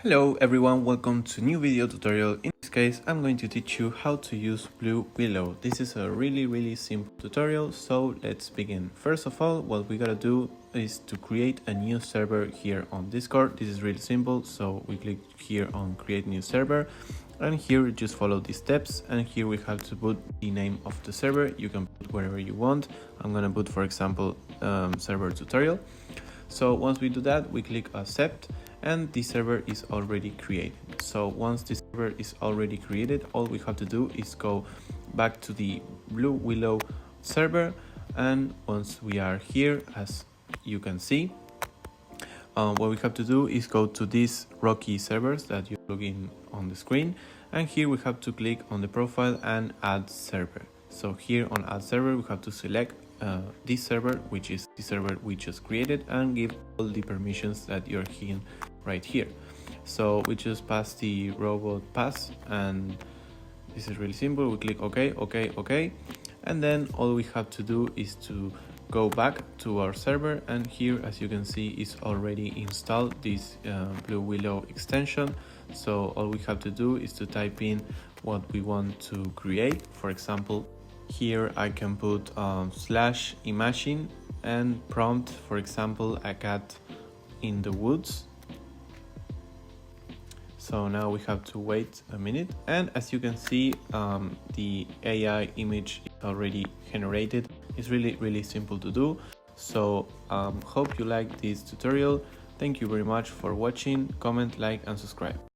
Hello everyone, welcome to new video tutorial. In this case, I'm going to teach you how to use Willow. This is a really simple tutorial, so let's begin. First of all, what we gotta do is to create a new server here on Discord. This is really simple, so we click here on create new server, and here just follow these steps, and here we have to put the name of the server. You can put wherever you want. I'm gonna put, for example, server tutorial. So once we do that, we click accept, and the server is already created. So once the server is already created, all we have to do is go back to the Willow server, and once we are here, as you can see, what we have to do is go to these rocky servers that you plug in on the screen, and here we have to click on the profile and add server. So here on add server, we have to select this server, which is the server we just created, and give all the permissions that you're seeing right here. So we just pass the robot pass, and this is really simple. We click OK, and then all we have to do is to go back to our server, and here, as you can see, is already installed this Willow extension. So all we have to do is to type in what we want to create. For example, here I can put /imagine and prompt, for example, a cat in the woods. So now we have to wait a minute, and as you can see, the AI image is already generated. It's really simple to do. So hope you like this tutorial. Thank you very much for watching. Comment, like and subscribe.